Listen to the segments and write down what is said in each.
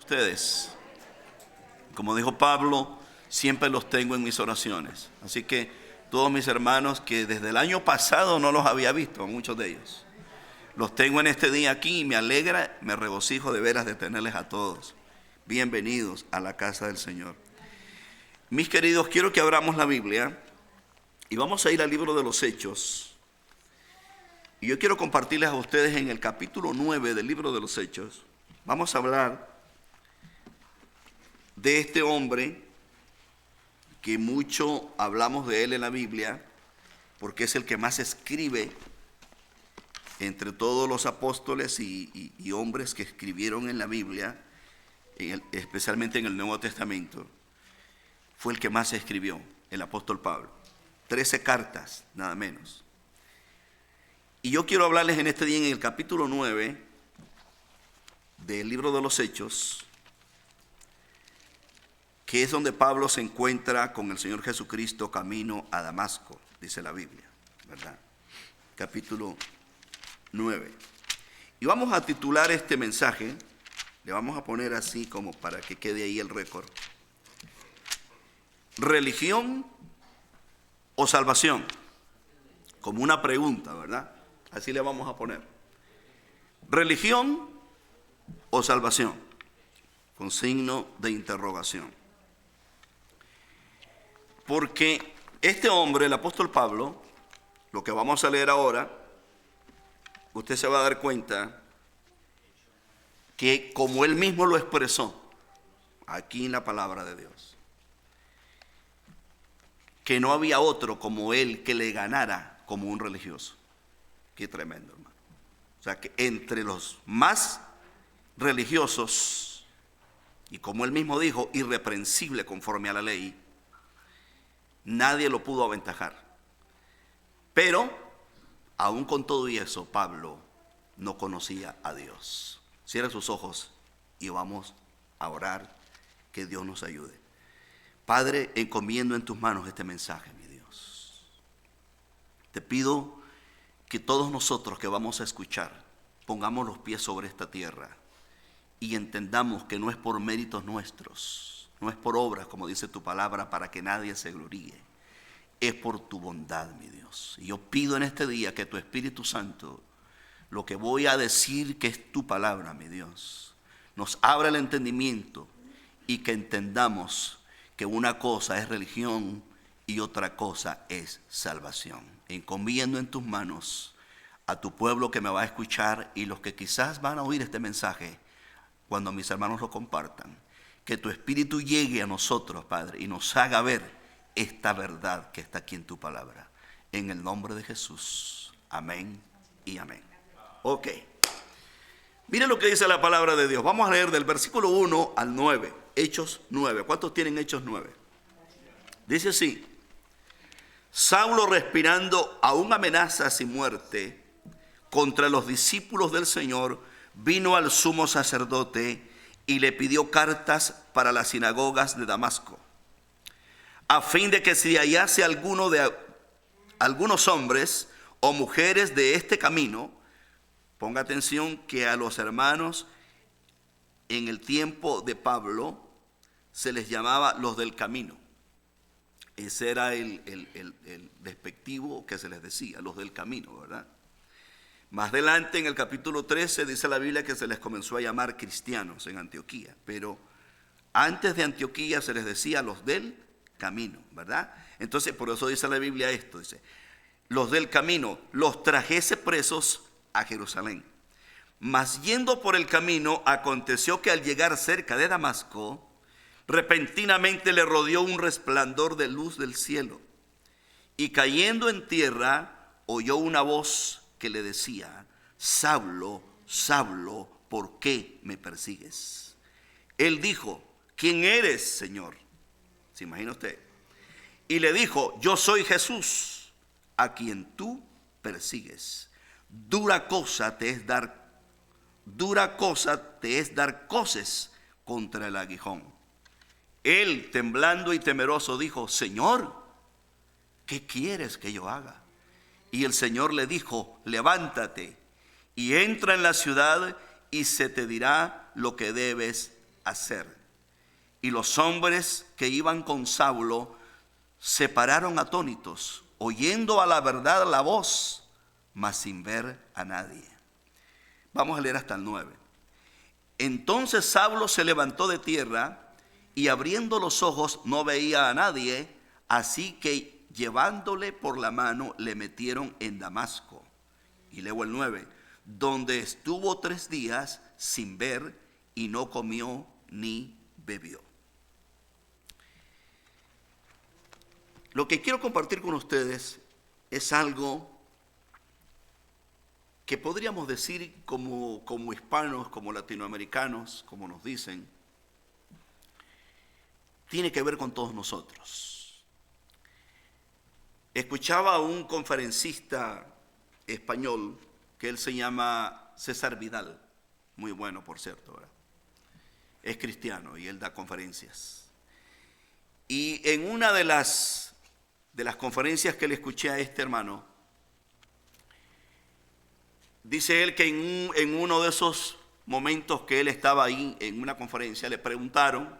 Ustedes, como dijo Pablo, siempre los tengo en mis oraciones. Así que todos mis hermanos que desde el año pasado no los había visto, muchos de ellos, los tengo en este día aquí y me alegra, me regocijo de veras de tenerles a todos. Bienvenidos a la casa del Señor. Mis queridos, quiero que abramos la Biblia y vamos a ir al libro de los Hechos. Y yo quiero compartirles a ustedes en el capítulo 9 del libro de los Hechos. Vamos a hablar de este hombre que mucho hablamos de él en la Biblia, porque es el que más escribe entre todos los apóstoles y hombres que escribieron en la Biblia, especialmente en el Nuevo Testamento. Fue el que más escribió, el apóstol Pablo. 13 cartas, nada menos. Y yo quiero hablarles en este día, en el capítulo 9 del libro de los Hechos, que es donde Pablo se encuentra con el Señor Jesucristo camino a Damasco, dice la Biblia, ¿verdad? Capítulo 9. Y vamos a titular este mensaje, le vamos a poner así como para que quede ahí el récord: ¿religión o salvación? Como una pregunta, ¿verdad? Así le vamos a poner. ¿Religión o salvación? Con signo de interrogación. Porque este hombre, el apóstol Pablo, lo que vamos a leer ahora, usted se va a dar cuenta que como él mismo lo expresó aquí en la palabra de Dios, que no había otro como él que le ganara como un religioso. Qué tremendo, hermano. O sea, que entre los más religiosos, y como él mismo dijo, irreprensible conforme a la ley, nadie lo pudo aventajar. Pero, aún con todo y eso, Pablo no conocía a Dios. Cierra sus ojos y vamos a orar, que Dios nos ayude. Padre, encomiendo en tus manos este mensaje, mi Dios. Te pido que todos nosotros que vamos a escuchar, pongamos los pies sobre esta tierra y entendamos que no es por méritos nuestros, no es por obras, como dice tu palabra, para que nadie se gloríe. Es por tu bondad, mi Dios. Y yo pido en este día que tu Espíritu Santo, lo que voy a decir que es tu palabra, mi Dios, nos abra el entendimiento y que entendamos que una cosa es religión y otra cosa es salvación. Encomiendo en tus manos a tu pueblo que me va a escuchar y los que quizás van a oír este mensaje cuando mis hermanos lo compartan. Que tu Espíritu llegue a nosotros, Padre, y nos haga ver esta verdad que está aquí en tu palabra. En el nombre de Jesús. Amén y amén. Ok. Mire lo que dice la palabra de Dios. Vamos a leer del versículo 1 al 9. Hechos 9. ¿Cuántos tienen Hechos 9? Dice así: Saulo, respirando aún amenazas y muerte contra los discípulos del Señor, vino al sumo sacerdote y le pidió cartas para las sinagogas de Damasco, a fin de que si hallase algunos hombres o mujeres de este camino. Ponga atención que a los hermanos en el tiempo de Pablo se les llamaba los del camino. Ese era el despectivo que se les decía, los del camino, ¿verdad? Más adelante en el capítulo 13 dice la Biblia que se les comenzó a llamar cristianos en Antioquía, pero antes de Antioquía se les decía los del camino, ¿verdad? Entonces por eso dice la Biblia esto, dice: los del camino los trajese presos a Jerusalén. Mas yendo por el camino, aconteció que al llegar cerca de Damasco, repentinamente le rodeó un resplandor de luz del cielo, y cayendo en tierra oyó una voz que le decía: Saulo, Saulo, ¿por qué me persigues? Él dijo: ¿quién eres, Señor? ¿Se imagina usted? Y le dijo: yo soy Jesús, a quien tú persigues. Dura cosa te es dar coces contra el aguijón. Él, temblando y temeroso, dijo: Señor, ¿qué quieres que yo haga? Y el Señor le dijo: levántate y entra en la ciudad y se te dirá lo que debes hacer. Y los hombres que iban con Saulo se pararon atónitos, oyendo a la verdad la voz, mas sin ver a nadie. Vamos a leer hasta el 9. Entonces Saulo se levantó de tierra y abriendo los ojos no veía a nadie, así que llevándole por la mano le metieron en Damasco. Y leo el 9, donde estuvo 3 días sin ver y no comió ni bebió. Lo que quiero compartir con ustedes es algo que podríamos decir como hispanos, como latinoamericanos, como nos dicen, tiene que ver con todos nosotros. Escuchaba a un conferencista español que él se llama César Vidal, muy bueno por cierto, ¿verdad? Es cristiano y él da conferencias. Y en una de las conferencias que le escuché a este hermano, dice él que en uno de esos momentos que él estaba ahí en una conferencia, le preguntaron,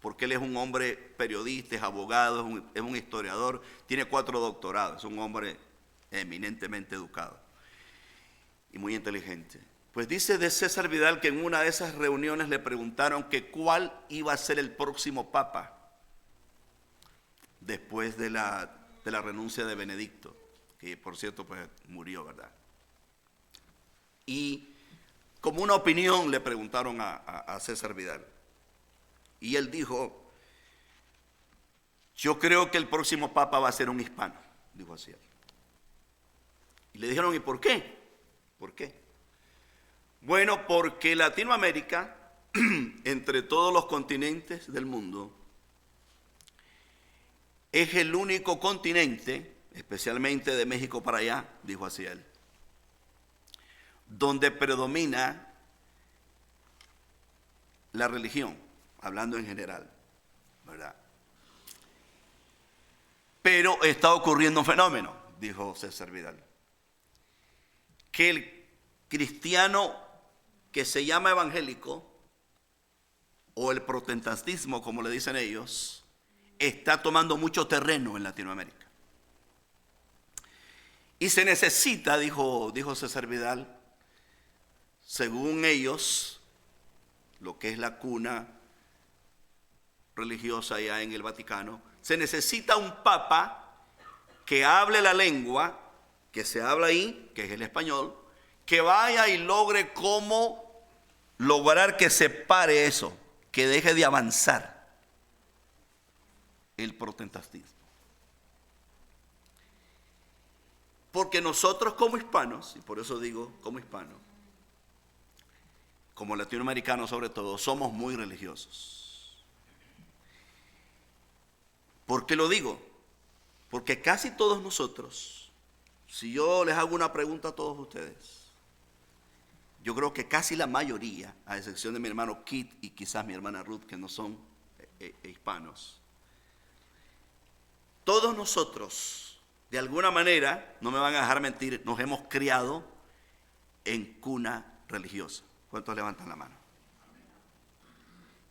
porque él es un hombre periodista, es abogado, es un historiador, tiene 4 doctorados, es un hombre eminentemente educado y muy inteligente. Pues dice de César Vidal que en una de esas reuniones le preguntaron que cuál iba a ser el próximo papa después de la renuncia de Benedicto, que por cierto pues murió, ¿verdad? Y como una opinión le preguntaron a César Vidal. Y él dijo, yo creo que el próximo papa va a ser un hispano, dijo así. Y le dijeron, ¿y por qué? ¿Por qué? Bueno, porque Latinoamérica, entre todos los continentes del mundo, es el único continente, especialmente de México para allá, dijo así él, donde predomina la religión, hablando en general, ¿verdad? Pero está ocurriendo un fenómeno, dijo César Vidal, que el cristiano que se llama evangélico, o el protestantismo, como le dicen ellos, está tomando mucho terreno en Latinoamérica. Y se necesita, dijo César Vidal, según ellos, lo que es la cuna religiosa allá en el Vaticano, se necesita un papa que hable la lengua que se habla ahí, que es el español, que vaya y logre cómo lograr que se pare eso, que deje de avanzar el protestantismo. Porque nosotros como hispanos, y por eso digo como hispanos, como latinoamericanos sobre todo, somos muy religiosos. ¿Por qué lo digo? Porque casi todos nosotros, si yo les hago una pregunta a todos ustedes, yo creo que casi la mayoría, a excepción de mi hermano Kit y quizás mi hermana Ruth, que no son hispanos, todos nosotros, de alguna manera, no me van a dejar mentir, nos hemos criado en cuna religiosa. ¿Cuántos levantan la mano?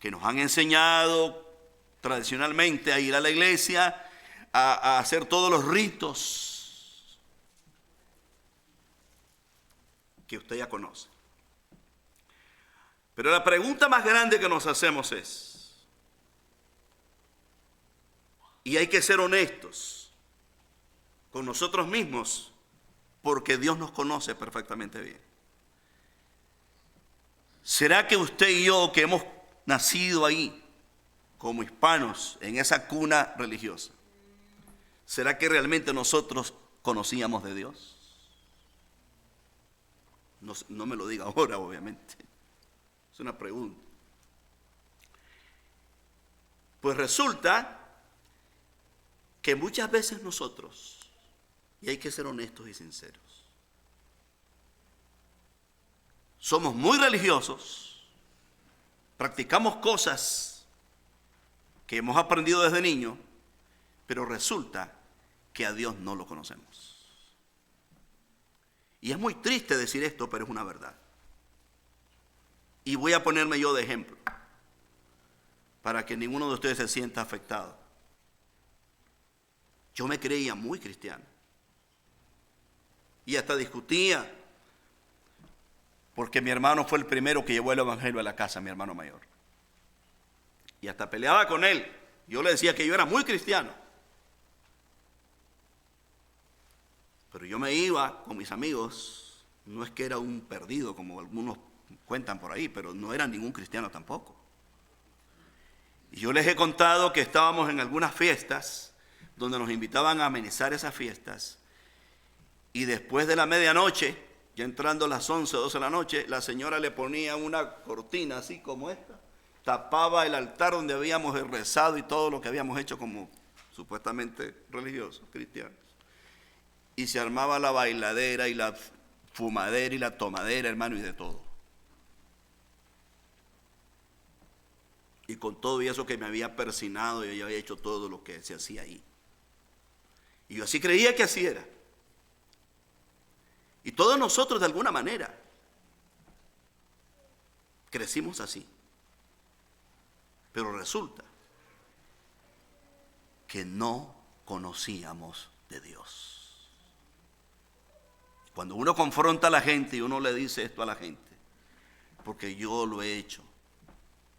Que nos han enseñado tradicionalmente a ir a la iglesia, a hacer todos los ritos que usted ya conoce. Pero la pregunta más grande que nos hacemos es, y hay que ser honestos con nosotros mismos, porque Dios nos conoce perfectamente bien. ¿Será que usted y yo, que hemos nacido ahí como hispanos en esa cuna religiosa, será que realmente nosotros conocíamos de Dios? No me lo diga ahora, obviamente. Es una pregunta. Pues resulta que muchas veces nosotros, y hay que ser honestos y sinceros, somos muy religiosos, practicamos cosas que hemos aprendido desde niño, pero resulta que a Dios no lo conocemos. Y es muy triste decir esto, pero es una verdad. Y voy a ponerme yo de ejemplo. para que ninguno de ustedes se sienta afectado. Yo me creía muy cristiano. Y hasta discutía, porque mi hermano fue el primero que llevó el evangelio a la casa, mi hermano mayor. Y hasta peleaba con él. Yo le decía que yo era muy cristiano. Pero yo me iba con mis amigos. No es que era un perdido, como algunos cuentan por ahí, pero no era ningún cristiano tampoco. Y yo les he contado que estábamos en algunas fiestas, donde nos invitaban a amenizar esas fiestas. Y después de la medianoche, ya entrando las 11 o 12 de la noche, la señora le ponía una cortina así como esta, tapaba el altar donde habíamos rezado y todo lo que habíamos hecho como supuestamente religiosos, cristianos. Y se armaba la bailadera y la fumadera y la tomadera, hermano, y de todo. Y con todo y eso que me había persinado, yo ya había hecho todo lo que se hacía ahí. Y yo así creía que así era. Y todos nosotros de alguna manera crecimos así. Pero resulta que no conocíamos de Dios. Cuando uno confronta a la gente y uno le dice esto a la gente, porque yo lo he hecho.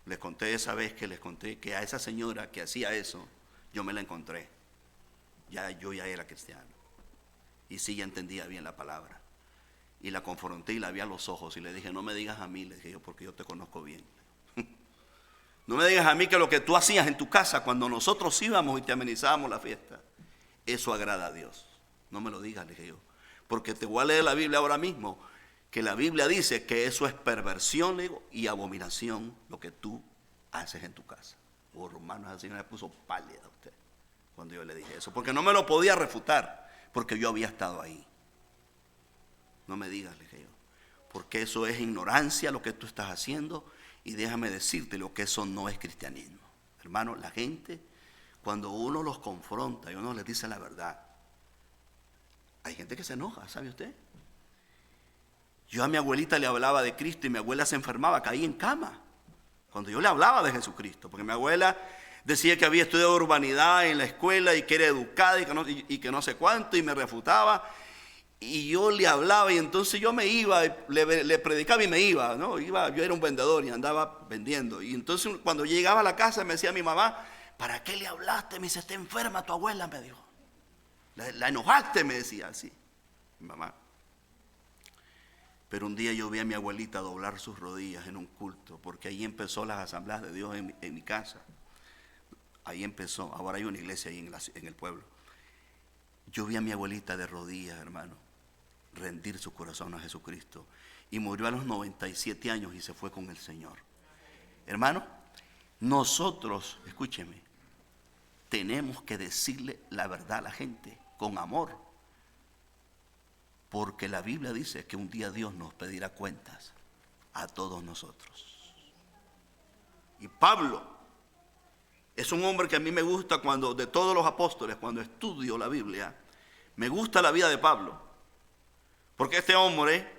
Les conté esa vez que les conté que a esa señora que hacía eso, yo me la encontré. Yo ya era cristiano. Y sí, ya entendía bien la palabra. Y la confronté y la vi a los ojos y le dije, no me digas a mí, le dije yo, porque yo te conozco bien. No me digas a mí que lo que tú hacías en tu casa cuando nosotros íbamos y te amenizábamos la fiesta, eso agrada a Dios. No me lo digas, le dije yo, porque te voy a leer la Biblia ahora mismo, que la Biblia dice que eso es perversión, le digo, y abominación lo que tú haces en tu casa. Oh, hermano, esa señora me puso pálida a usted cuando yo le dije eso, porque no me lo podía refutar, porque yo había estado ahí. No me digas, le dije yo, porque eso es ignorancia lo que tú estás haciendo, y déjame decirte lo que eso no es cristianismo. Hermano, la gente, cuando uno los confronta y uno les dice la verdad, hay gente que se enoja, ¿sabe usted? Yo a mi abuelita le hablaba de Cristo y mi abuela se enfermaba, caía en cama, cuando yo le hablaba de Jesucristo, porque mi abuela decía que había estudiado urbanidad en la escuela y que era educada y que no sé cuánto, y me refutaba. Y yo le hablaba y entonces yo me iba, le predicaba y me iba, ¿no? Yo era un vendedor y andaba vendiendo. Y entonces cuando llegaba a la casa me decía mi mamá, ¿para qué le hablaste? Me dice, está enferma tu abuela, me dijo. La enojaste, me decía así, mi mamá. Pero un día yo vi a mi abuelita doblar sus rodillas en un culto, porque ahí empezó las asambleas de Dios en mi casa. Ahí empezó, ahora hay una iglesia ahí en el pueblo. Yo vi a mi abuelita de rodillas, hermano, rendir su corazón a Jesucristo, y murió a los 97 años y se fue con el Señor. Hermano, nosotros, escúcheme, tenemos que decirle la verdad a la gente con amor, porque la Biblia dice que un día Dios nos pedirá cuentas a todos nosotros. Y Pablo es un hombre que a mí me gusta, cuando de todos los apóstoles, cuando estudio la Biblia, me gusta la vida de Pablo. Porque este hombre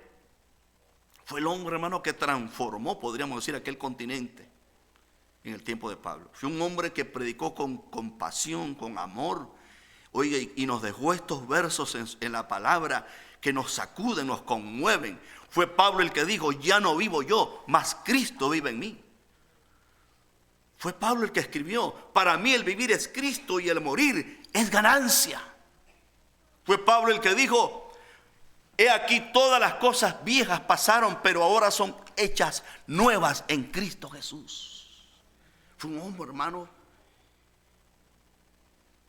fue el hombre, hermano, que transformó, podríamos decir, aquel continente en el tiempo de Pablo. Fue un hombre que predicó con compasión, con amor. Oiga, y nos dejó estos versos en la palabra que nos sacuden, nos conmueven. Fue Pablo el que dijo, ya no vivo yo, mas Cristo vive en mí. Fue Pablo el que escribió, para mí el vivir es Cristo y el morir es ganancia. Fue Pablo el que dijo, he aquí todas las cosas viejas pasaron, pero ahora son hechas nuevas en Cristo Jesús. Fue un hombre, hermano,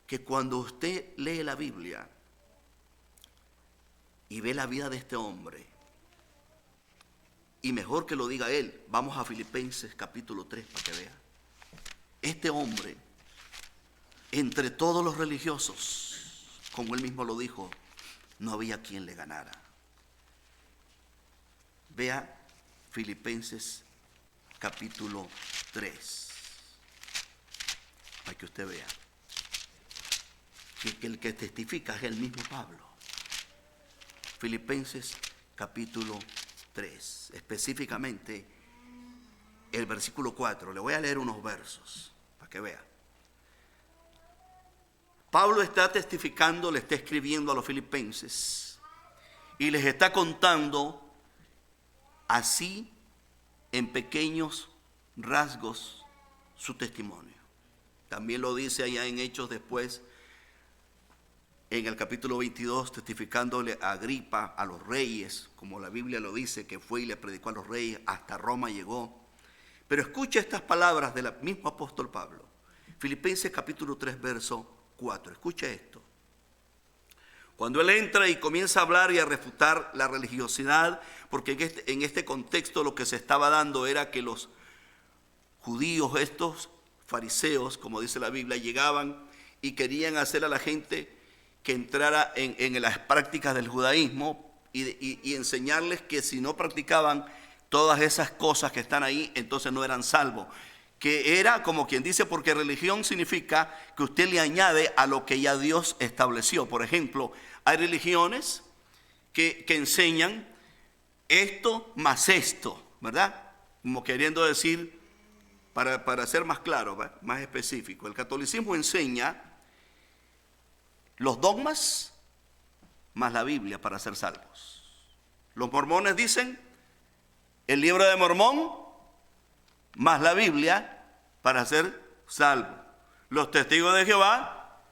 que cuando usted lee la Biblia y ve la vida de este hombre, y mejor que lo diga él, vamos a Filipenses capítulo 3 para que vea. Este hombre, entre todos los religiosos, como él mismo lo dijo, no había quien le ganara. Vea Filipenses capítulo 3, para que usted vea que el que testifica es el mismo Pablo. Filipenses capítulo 3, específicamente el versículo 4. Le voy a leer unos versos para que vea. Pablo está testificando, le está escribiendo a los filipenses y les está contando así en pequeños rasgos su testimonio. También lo dice allá en Hechos después, en el capítulo 22, testificándole a Agripa, a los reyes, como la Biblia lo dice, que fue y le predicó a los reyes, hasta Roma llegó. Pero escucha estas palabras del mismo apóstol Pablo. Filipenses capítulo 3, verso 4. Escucha esto. Cuando él entra y comienza a hablar y a refutar la religiosidad, porque en este contexto lo que se estaba dando era que los judíos, estos fariseos, como dice la Biblia, llegaban y querían hacer a la gente que entrara en las prácticas del judaísmo y enseñarles que si no practicaban todas esas cosas que están ahí, entonces no eran salvos. Que era como quien dice, porque religión significa que usted le añade a lo que ya Dios estableció. Por ejemplo, hay religiones que enseñan esto más esto, ¿verdad? Como queriendo decir, para ser más claro, ¿verdad? Más específico. El catolicismo enseña los dogmas más la Biblia para ser salvos. Los mormones dicen el libro de Mormón más la Biblia para ser salvo. Los testigos de Jehová,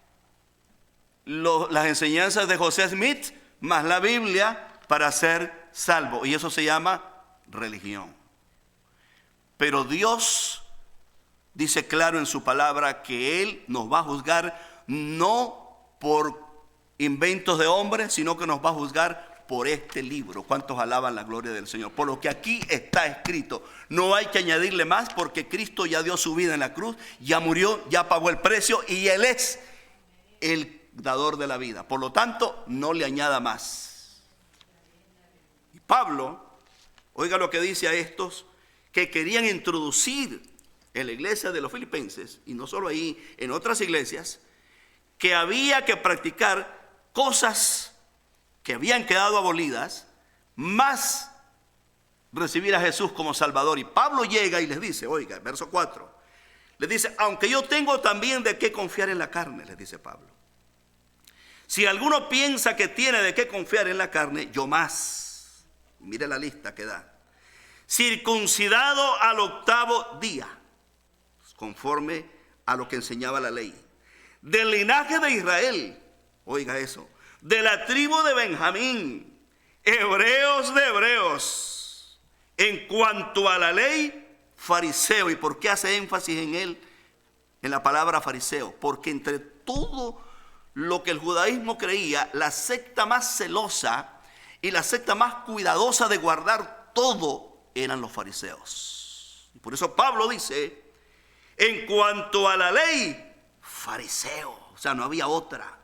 las enseñanzas de José Smith más la Biblia para ser salvo. Y eso se llama religión. Pero Dios dice claro en su palabra que Él nos va a juzgar no por inventos de hombres, sino que nos va a juzgar por este libro. ¿Cuántos alaban la gloria del Señor? Por lo que aquí está escrito. No hay que añadirle más, porque Cristo ya dio su vida en la cruz, ya murió, ya pagó el precio y Él es el dador de la vida. Por lo tanto, no le añada más. Y Pablo, oiga lo que dice a estos que querían introducir en la iglesia de los filipenses, y no solo ahí, en otras iglesias, que había que practicar cosas que habían quedado abolidas, más recibir a Jesús como Salvador. Y Pablo llega y les dice, oiga, verso 4, les dice, aunque yo tengo también de qué confiar en la carne, les dice Pablo. Si alguno piensa que tiene de qué confiar en la carne, yo más. Mire la lista que da. Circuncidado al 8º día, conforme a lo que enseñaba la ley. Del linaje de Israel, oiga eso, de la tribu de Benjamín, hebreos de hebreos, en cuanto a la ley, fariseo. ¿Y por qué hace énfasis en él, en la palabra fariseo? Porque entre todo lo que el judaísmo creía, la secta más celosa y la secta más cuidadosa de guardar todo eran los fariseos. Y por eso Pablo dice, en cuanto a la ley, fariseo, o sea, no había otra.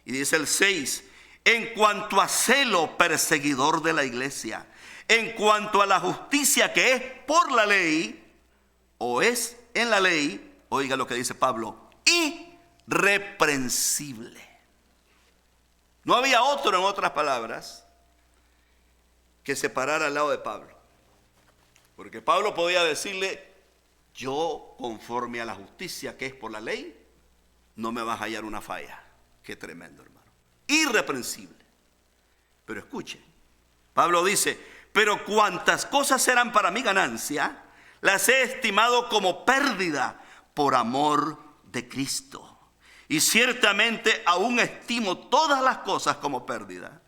Y dice el 6, en cuanto a celo, perseguidor de la iglesia. En cuanto a la justicia que es por la ley, o es en la ley, oiga lo que dice Pablo, irreprensible. No había otro, en otras palabras, que se parara al lado de Pablo. Porque Pablo podía decirle, yo, conforme a la justicia que es por la ley, no me vas a hallar una falla. Qué tremendo, hermano. Irreprensible. Pero escuchen, Pablo dice, pero cuantas cosas eran para mi ganancia, las he estimado como pérdida por amor de Cristo. Y ciertamente aún estimo todas las cosas como pérdida.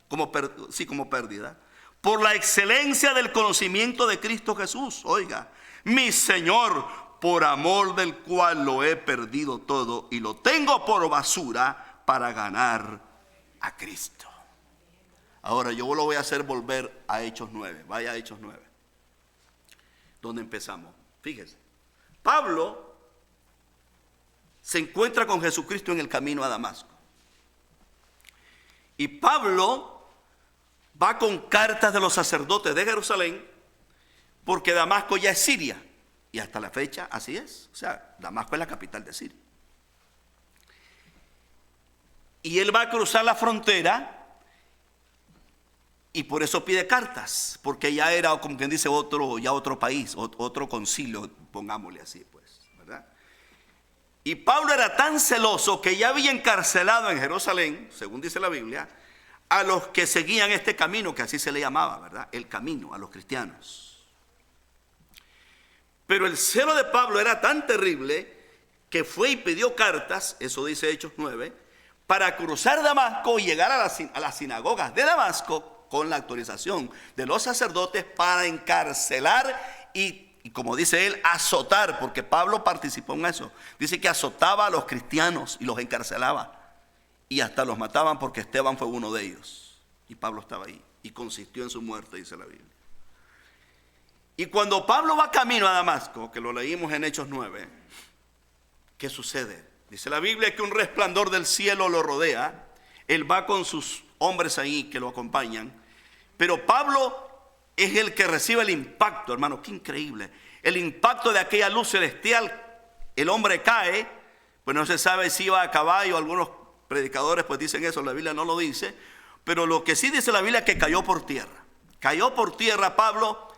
Como pérdida. Por la excelencia del conocimiento de Cristo Jesús. Oiga, mi Señor, por amor del cual lo he perdido todo y lo tengo por basura para ganar a Cristo. Ahora yo lo voy a hacer volver a Hechos 9. Vaya a Hechos 9. ¿Dónde empezamos? Fíjese. Pablo se encuentra con Jesucristo en el camino a Damasco. Y Pablo va con cartas de los sacerdotes de Jerusalén, porque Damasco ya es Siria. Y hasta la fecha así es. O sea, Damasco es la capital de Siria. Y él va a cruzar la frontera Y por eso pide cartas, porque ya era, como quien dice, otro país, otro concilio, pongámosle así, pues, ¿verdad? Y Pablo era tan celoso que ya había encarcelado en Jerusalén, según dice la Biblia, a los que seguían este camino, que así se le llamaba, ¿verdad? El camino, a los cristianos. Pero el celo de Pablo era tan terrible que fue y pidió cartas, eso dice Hechos 9, para cruzar Damasco y llegar a las sinagogas de Damasco con la autorización de los sacerdotes para encarcelar y como dice él, azotar, porque Pablo participó en eso. Dice que azotaba a los cristianos y los encarcelaba y hasta los mataban, porque Esteban fue uno de ellos y Pablo estaba ahí y consistió en su muerte, dice la Biblia. Y cuando Pablo va camino a Damasco, que lo leímos en Hechos 9, ¿qué sucede? Dice la Biblia que un resplandor del cielo lo rodea. Él va con sus hombres ahí que lo acompañan, pero Pablo es el que recibe el impacto, hermano, qué increíble. El impacto de aquella luz celestial. El hombre cae, pues no se sabe si iba a caballo. Algunos predicadores pues dicen eso, la Biblia no lo dice. Pero lo que sí dice la Biblia es que cayó por tierra. Cayó por tierra Pablo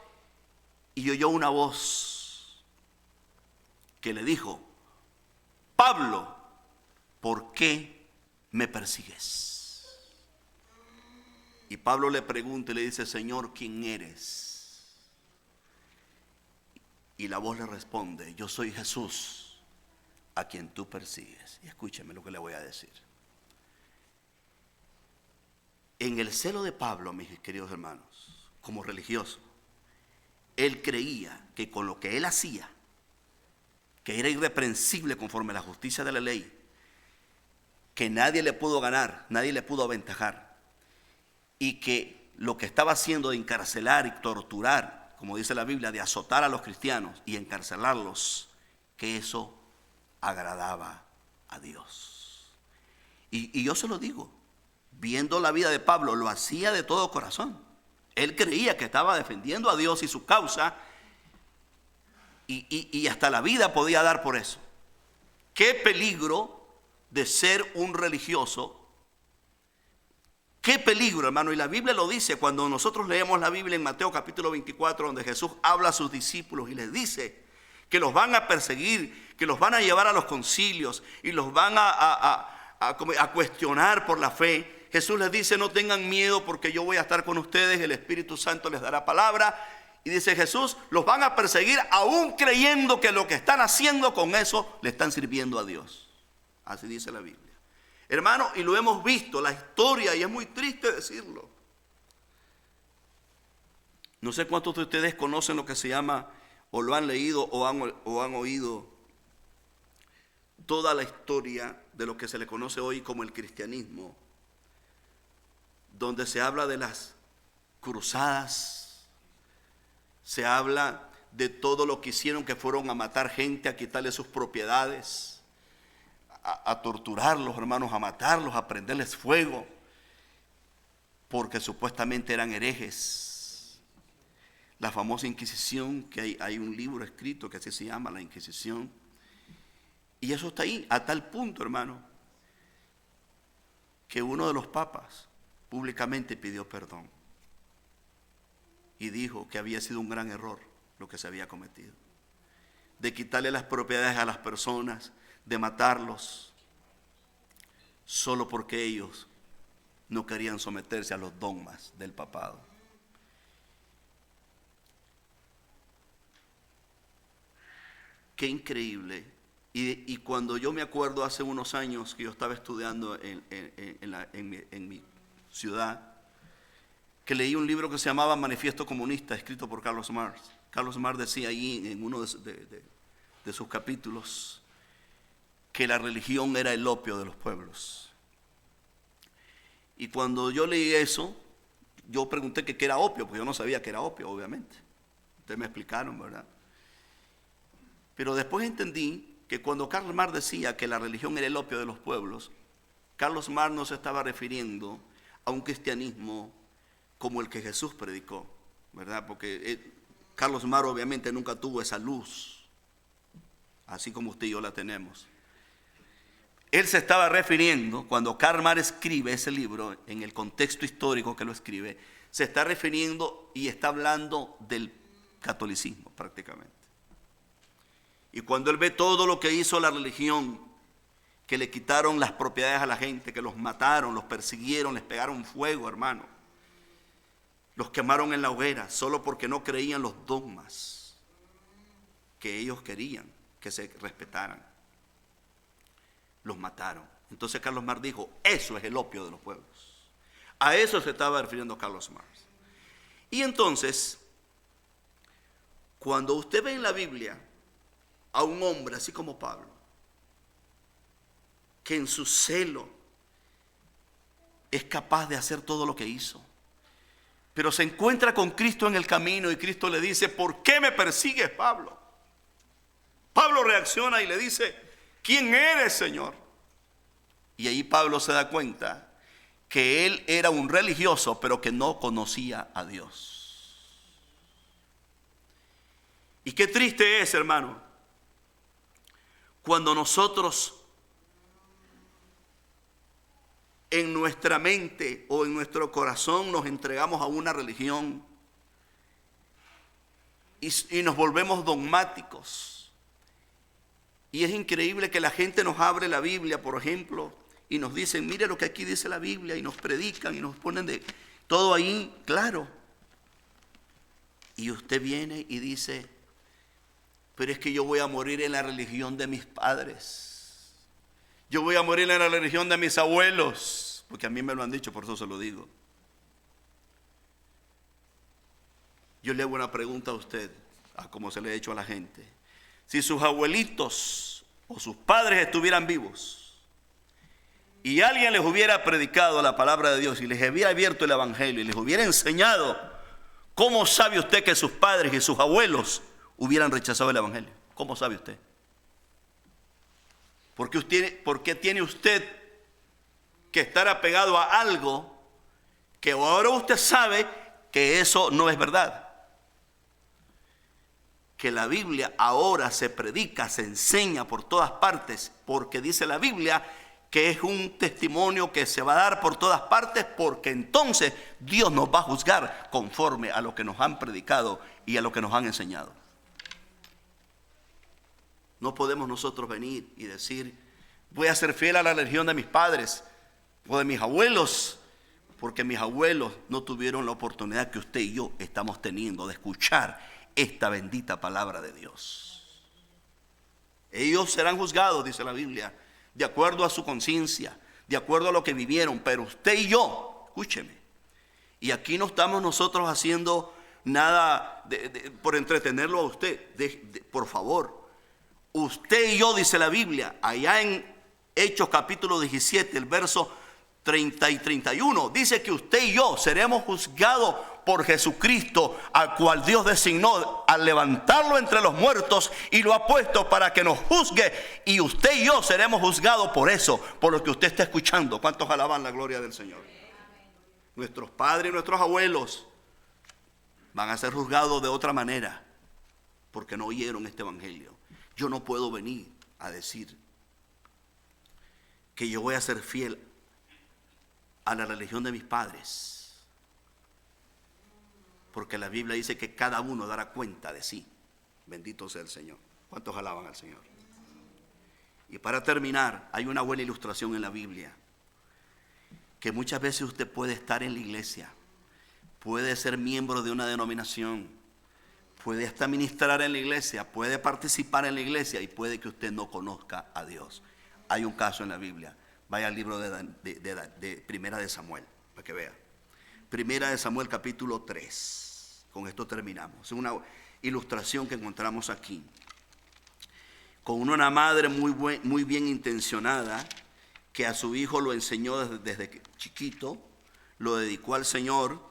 y oyó una voz que le dijo: Pablo, ¿por qué me persigues? Y Pablo le pregunta y le dice: Señor, ¿quién eres? Y la voz le responde: yo soy Jesús, a quien tú persigues. Y escúcheme lo que le voy a decir. En el celo de Pablo, mis queridos hermanos, como religioso, él creía que con lo que él hacía, que era irreprensible conforme a la justicia de la ley, que nadie le pudo ganar, nadie le pudo aventajar, y que lo que estaba haciendo de encarcelar y torturar, como dice la Biblia, de azotar a los cristianos y encarcelarlos, que eso agradaba a Dios. Y yo se lo digo, viendo la vida de Pablo, lo hacía de todo corazón. Él creía que estaba defendiendo a Dios y su causa, y hasta la vida podía dar por eso. Qué peligro de ser un religioso. Qué peligro, hermano. Y la Biblia lo dice cuando nosotros leemos la Biblia en Mateo capítulo 24, donde Jesús habla a sus discípulos y les dice que los van a perseguir, que los van a llevar a los concilios y los van a cuestionar por la fe. Jesús les dice: no tengan miedo, porque yo voy a estar con ustedes, el Espíritu Santo les dará palabra. Y dice Jesús: los van a perseguir aún creyendo que lo que están haciendo con eso le están sirviendo a Dios. Así dice la Biblia, hermano, y lo hemos visto, la historia, y es muy triste decirlo. No sé cuántos de ustedes conocen lo que se llama, o lo han leído, o han oído toda la historia de lo que se le conoce hoy como el cristianismo, donde se habla de las cruzadas, se habla de todo lo que hicieron, que fueron a matar gente, a quitarle sus propiedades, a torturarlos, hermanos, a matarlos, a prenderles fuego, porque supuestamente eran herejes. La famosa Inquisición, que hay un libro escrito que así se llama, la Inquisición. Y eso está ahí, a tal punto, hermano, que uno de los papas públicamente pidió perdón y dijo que había sido un gran error lo que se había cometido, de quitarle las propiedades a las personas, de matarlos, solo porque ellos no querían someterse a los dogmas del papado. Qué increíble. Y cuando yo me acuerdo hace unos años que yo estaba estudiando en mi ciudad, que leí un libro que se llamaba Manifiesto Comunista, escrito por Carlos Marx. Carlos Marx decía ahí en uno de sus capítulos que la religión era el opio de los pueblos. Y cuando yo leí eso, yo pregunté que qué era opio, porque yo no sabía que era opio, obviamente. Ustedes me explicaron, ¿verdad? Pero después entendí que cuando Carlos Marx decía que la religión era el opio de los pueblos, Carlos Marx no se estaba refiriendo a un cristianismo como el que Jesús predicó, ¿verdad? Porque Carlos Marx obviamente nunca tuvo esa luz, así como usted y yo la tenemos. Él se estaba refiriendo, cuando Karl Marx escribe ese libro, en el contexto histórico que lo escribe, se está refiriendo y está hablando del catolicismo prácticamente. Y cuando él ve todo lo que hizo la religión, que le quitaron las propiedades a la gente, que los mataron, los persiguieron, les pegaron fuego, hermano, los quemaron en la hoguera, solo porque no creían los dogmas que ellos querían que se respetaran. Los mataron. Entonces Carlos Marx dijo, eso es el opio de los pueblos. A eso se estaba refiriendo Carlos Marx. Y entonces, cuando usted ve en la Biblia a un hombre así como Pablo, que en su celo es capaz de hacer todo lo que hizo, pero se encuentra con Cristo en el camino y Cristo le dice, ¿por qué me persigues, Pablo? Pablo reacciona y le dice, ¿quién eres, Señor? Y ahí Pablo se da cuenta que él era un religioso, pero que no conocía a Dios. Y qué triste es, hermano, cuando nosotros en nuestra mente o en nuestro corazón nos entregamos a una religión y nos volvemos dogmáticos. Y es increíble que la gente nos abre la Biblia, por ejemplo, y nos dicen, mire lo que aquí dice la Biblia, y nos predican y nos ponen de todo ahí, claro. Y usted viene y dice, pero es que yo voy a morir en la religión de mis padres. Yo voy a morir en la religión de mis abuelos, porque a mí me lo han dicho, por eso se lo digo. Yo le hago una pregunta a usted, como se le ha hecho a la gente. Si sus abuelitos o sus padres estuvieran vivos y alguien les hubiera predicado la palabra de Dios y les hubiera abierto el evangelio y les hubiera enseñado, ¿cómo sabe usted que sus padres y sus abuelos hubieran rechazado el evangelio? ¿Cómo sabe usted? ¿Por qué tiene usted que estar apegado a algo que ahora usted sabe que eso no es verdad? Que la Biblia ahora se predica, se enseña por todas partes, porque dice la Biblia que es un testimonio que se va a dar por todas partes, porque entonces Dios nos va a juzgar conforme a lo que nos han predicado y a lo que nos han enseñado. No podemos nosotros venir y decir, voy a ser fiel a la religión de mis padres o de mis abuelos, porque mis abuelos no tuvieron la oportunidad que usted y yo estamos teniendo de escuchar esta bendita palabra de Dios. Ellos serán juzgados, dice la Biblia, de acuerdo a su conciencia, de acuerdo a lo que vivieron, pero usted y yo, escúcheme, y aquí no estamos nosotros haciendo nada por entretenerlo a usted, por favor. Usted y yo, dice la Biblia, allá en Hechos capítulo 17, el verso 30 y 31, dice que usted y yo seremos juzgados por Jesucristo, al cual Dios designó al levantarlo entre los muertos y lo ha puesto para que nos juzgue. Y usted y yo seremos juzgados por eso, por lo que usted está escuchando. ¿Cuántos alaban la gloria del Señor? Nuestros padres y nuestros abuelos van a ser juzgados de otra manera, porque no oyeron este evangelio. Yo no puedo venir a decir que yo voy a ser fiel a la religión de mis padres, porque la Biblia dice que cada uno dará cuenta de sí. Bendito sea el Señor. ¿Cuántos alaban al Señor? Y para terminar, hay una buena ilustración en la Biblia, que muchas veces usted puede estar en la iglesia, puede ser miembro de una denominación, puede hasta ministrar en la iglesia, puede participar en la iglesia y puede que usted no conozca a Dios. Hay un caso en la Biblia. Vaya al libro de Primera de Samuel, para que vea. Primera de Samuel capítulo 3. Con esto terminamos. Es una ilustración que encontramos aquí. Con una madre muy bien intencionada, que a su hijo lo enseñó desde chiquito, lo dedicó al Señor,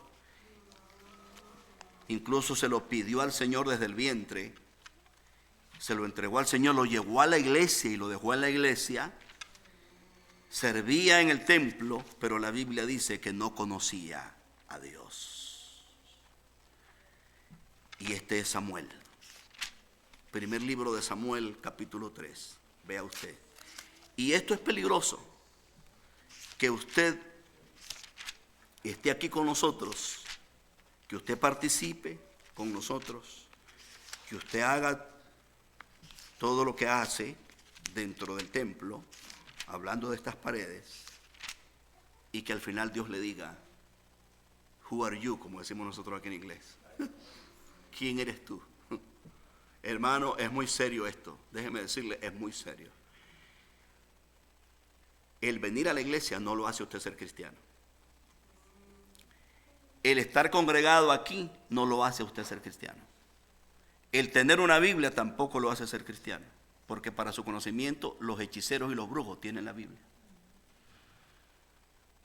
incluso se lo pidió al Señor desde el vientre, se lo entregó al Señor, lo llevó a la iglesia y lo dejó en la iglesia. Servía en el templo, pero la Biblia dice que no conocía a Dios. Y este es Samuel. Primer libro de Samuel, capítulo 3. Vea usted. Y esto es peligroso, que usted esté aquí con nosotros que usted participe con nosotros, que usted haga todo lo que hace dentro del templo, hablando de estas paredes, y que al final Dios le diga, who are you, como decimos nosotros aquí en inglés. ¿Quién eres tú? Hermano, es muy serio esto, déjeme decirle, es muy serio. El venir a la iglesia no lo hace usted ser cristiano. El estar congregado aquí no lo hace usted ser cristiano. El tener una Biblia tampoco lo hace ser cristiano, porque para su conocimiento los hechiceros y los brujos tienen la Biblia.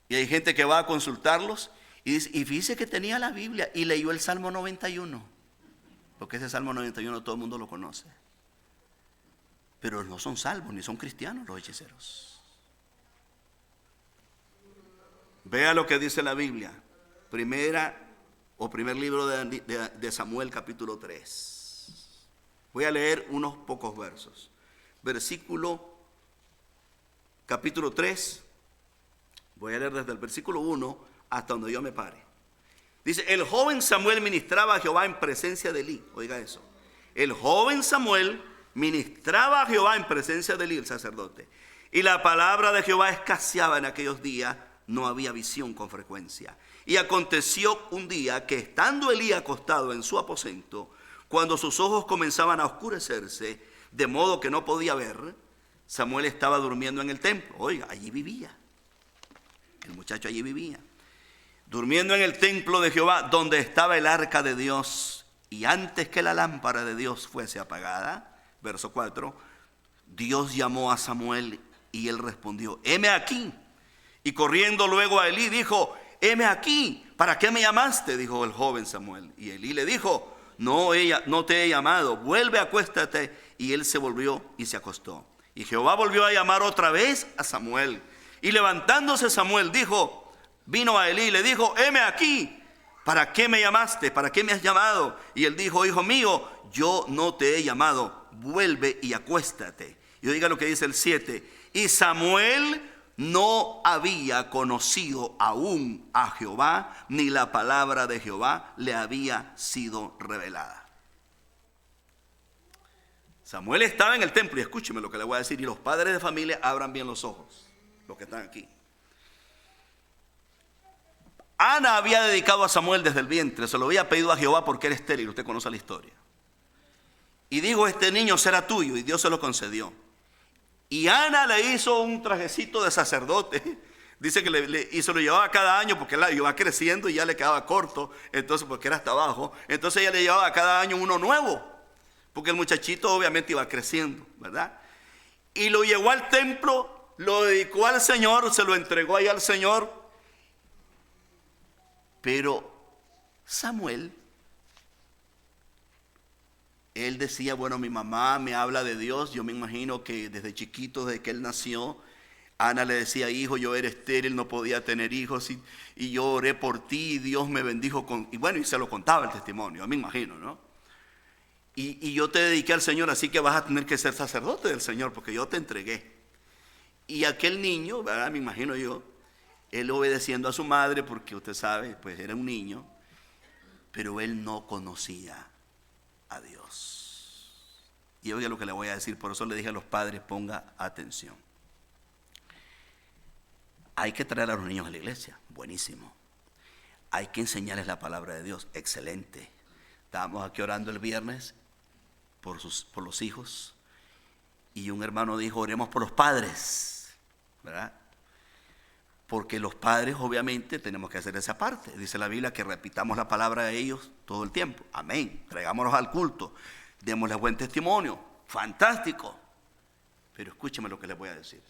Y hay gente que va a consultarlos y dice, y fíjese que tenía la Biblia y leyó el Salmo 91, porque ese Salmo 91 todo el mundo lo conoce. Pero no son salvos ni son cristianos los hechiceros. Vea lo que dice la Biblia, primer libro de Samuel, capítulo 3. Voy a leer unos pocos versos. Capítulo 3, voy a leer desde el versículo 1 hasta donde yo me pare. Dice, el joven Samuel ministraba a Jehová en presencia de Elí. Oiga eso. El joven Samuel ministraba a Jehová en presencia de Elí, el sacerdote. Y la palabra de Jehová escaseaba en aquellos días. No había visión con frecuencia. Y aconteció un día que estando Elí acostado en su aposento, cuando sus ojos comenzaban a oscurecerse, de modo que no podía ver, Samuel estaba durmiendo en el templo. Oiga, allí vivía. El muchacho allí vivía. Durmiendo en el templo de Jehová, donde estaba el arca de Dios. Y antes que la lámpara de Dios fuese apagada, verso 4, Dios llamó a Samuel y él respondió, heme aquí. Y corriendo luego a Elí dijo, heme aquí, ¿para qué me llamaste? Dijo el joven Samuel. Y Elí le dijo, no te he llamado, vuelve, acuéstate. Y él se volvió y se acostó. Y Jehová volvió a llamar otra vez a Samuel. Y levantándose Samuel vino a Elí y le dijo, heme aquí, ¿para qué me llamaste? ¿Para qué me has llamado? Y él dijo, hijo mío, yo no te he llamado, vuelve y acuéstate. Y oiga lo que dice el 7. Y Samuel no había conocido aún a Jehová, ni la palabra de Jehová le había sido revelada. Samuel estaba en el templo, y escúcheme lo que le voy a decir, y los padres de familia abran bien los ojos, los que están aquí. Ana había dedicado a Samuel desde el vientre, se lo había pedido a Jehová porque era estéril, usted conoce la historia. Y dijo, este niño será tuyo, y Dios se lo concedió. Y Ana le hizo un trajecito de sacerdote. Dice que y se lo llevaba cada año porque la iba creciendo y ya le quedaba corto. Entonces, porque era hasta abajo. Entonces ella le llevaba cada año uno nuevo. Porque el muchachito obviamente iba creciendo, ¿verdad? Y lo llevó al templo, lo dedicó al Señor, se lo entregó ahí al Señor. Pero Samuel, él decía, bueno, mi mamá me habla de Dios. Yo me imagino que desde chiquito, desde que él nació, Ana le decía, hijo, yo era estéril, no podía tener hijos, y yo oré por ti, y Dios me bendijo y bueno, y se lo contaba el testimonio, yo me imagino, ¿no? Y yo te dediqué al Señor, así que vas a tener que ser sacerdote del Señor, porque yo te entregué. Y aquel niño, ¿verdad? Me imagino yo, él obedeciendo a su madre, porque usted sabe, pues era un niño, pero él no conocía a Dios. Y oiga lo que le voy a decir, por eso le dije a los padres, ponga atención. Hay que traer a los niños a la iglesia, buenísimo. Hay que enseñarles la palabra de Dios, excelente. Estábamos aquí orando el viernes por los hijos, y un hermano dijo, oremos por los padres, ¿verdad? Porque los padres obviamente tenemos que hacer esa parte. Dice la Biblia que repitamos la palabra de ellos todo el tiempo. Amén. Traigámonos al culto. Démosles buen testimonio. Fantástico. Pero escúcheme lo que les voy a decir.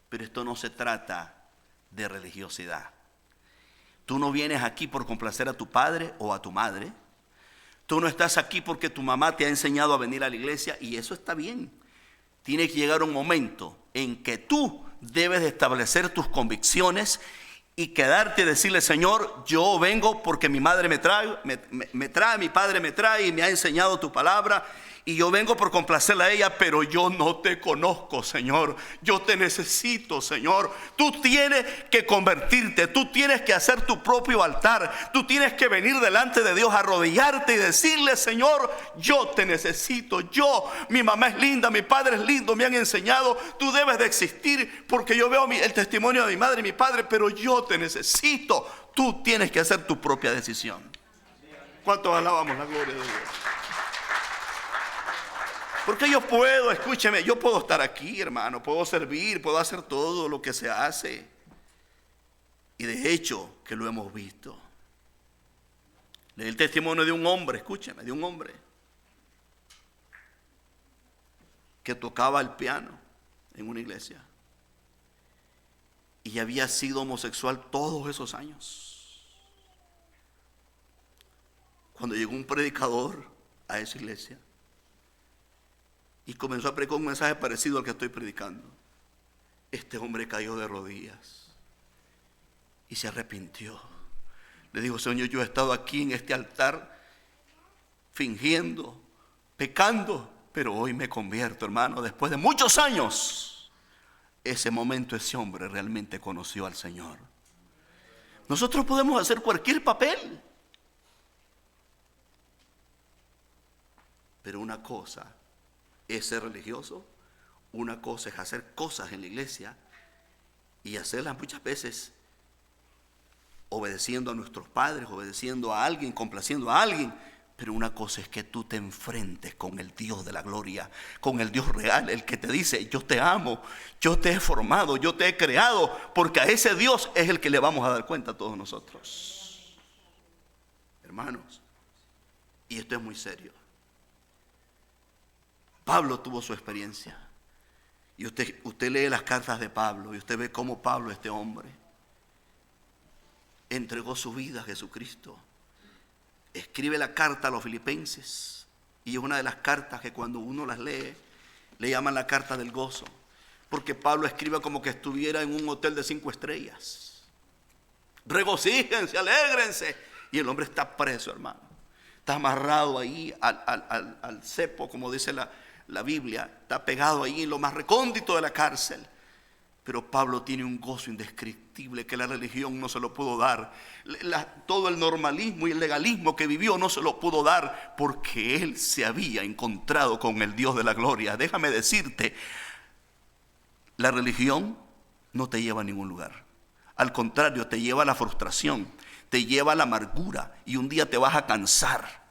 Pero esto no se trata de religiosidad. Tú no vienes aquí por complacer a tu padre o a tu madre. Tú no estás aquí porque tu mamá te ha enseñado a venir a la iglesia, y eso está bien. Tiene que llegar un momento en que tú debes de establecer tus convicciones y quedarte y decirle, Señor, yo vengo porque mi madre me trae, mi padre me trae y me ha enseñado tu palabra, y yo vengo por complacerla a ella, pero yo no te conozco, Señor. Yo te necesito, Señor. Tú tienes que convertirte, tú tienes que hacer tu propio altar, tú tienes que venir delante de Dios, arrodillarte y decirle: Señor, yo te necesito. Mi mamá es linda, mi padre es lindo, me han enseñado, tú debes de existir porque yo veo el testimonio de mi madre y mi padre, pero yo te necesito. Tú tienes que hacer tu propia decisión. ¿Cuántos alabamos la gloria de Dios? Porque yo puedo, escúcheme, yo puedo estar aquí, hermano, puedo servir, puedo hacer todo lo que se hace. Y de hecho que lo hemos visto. Leí el testimonio de un hombre, escúcheme, de un hombre que tocaba el piano en una iglesia y había sido homosexual todos esos años. Cuando llegó un predicador a esa iglesia y comenzó a predicar un mensaje parecido al que estoy predicando, este hombre cayó de rodillas y se arrepintió. Le dijo: Señor, yo he estado aquí en este altar fingiendo, pecando, pero hoy me convierto, hermano. Después de muchos años, ese momento ese hombre realmente conoció al Señor. Nosotros podemos hacer cualquier papel, pero una cosa es ser religioso, una cosa es hacer cosas en la iglesia y hacerlas muchas veces obedeciendo a nuestros padres, obedeciendo a alguien, complaciendo a alguien. Pero una cosa es que tú te enfrentes con el Dios de la gloria, con el Dios real, el que te dice: yo te amo, yo te he formado, yo te he creado, porque a ese Dios es el que le vamos a dar cuenta a todos nosotros. Hermanos, y esto es muy serio. Pablo tuvo su experiencia. Y usted lee las cartas de Pablo y usted ve cómo Pablo, este hombre, entregó su vida a Jesucristo. Escribe la carta a los filipenses y es una de las cartas que cuando uno las lee le llaman la carta del gozo, porque Pablo escribe como que estuviera en un hotel de 5 estrellas. Regocíjense, alégrense. Y el hombre está preso, hermano. Está amarrado ahí al cepo, como dice la Biblia. Está pegado ahí en lo más recóndito de la cárcel. Pero Pablo tiene un gozo indescriptible que la religión no se lo pudo dar. Todo el normalismo y el legalismo que vivió no se lo pudo dar, porque él se había encontrado con el Dios de la gloria. Déjame decirte, la religión no te lleva a ningún lugar. Al contrario, te lleva a la frustración, te lleva a la amargura y un día te vas a cansar.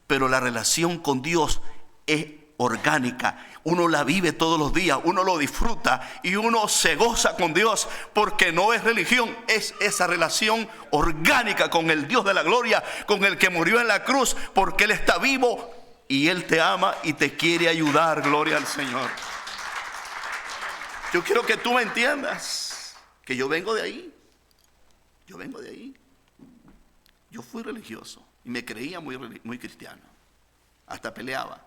Pero la relación con Dios es orgánica. Uno la vive todos los días, uno lo disfruta y uno se goza con Dios, porque no es religión, es esa relación orgánica con el Dios de la gloria, con el que murió en la cruz, porque Él está vivo y Él te ama y te quiere ayudar. Gloria al Señor. Yo quiero que tú me entiendas que yo vengo de ahí. Yo vengo de ahí. Yo fui religioso y me creía muy cristiano. Hasta peleaba.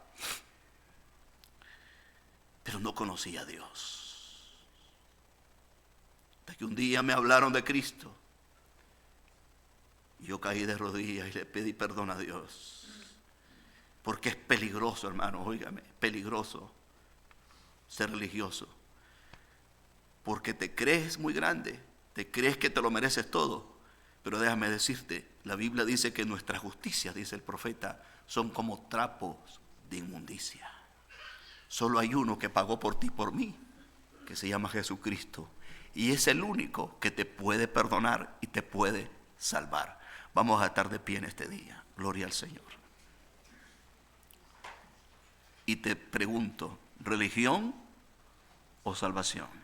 Pero no conocía a Dios. Hasta que un día me hablaron de Cristo. Y yo caí de rodillas y le pedí perdón a Dios. Porque es peligroso, hermano, óigame, peligroso ser religioso. Porque te crees muy grande, te crees que te lo mereces todo. Pero déjame decirte, la Biblia dice que nuestras justicias, dice el profeta, son como trapos de inmundicia. Solo hay uno que pagó por ti y por mí, que se llama Jesucristo. Y es el único que te puede perdonar y te puede salvar. Vamos a estar de pie en este día. Gloria al Señor. Y te pregunto, ¿religión o salvación?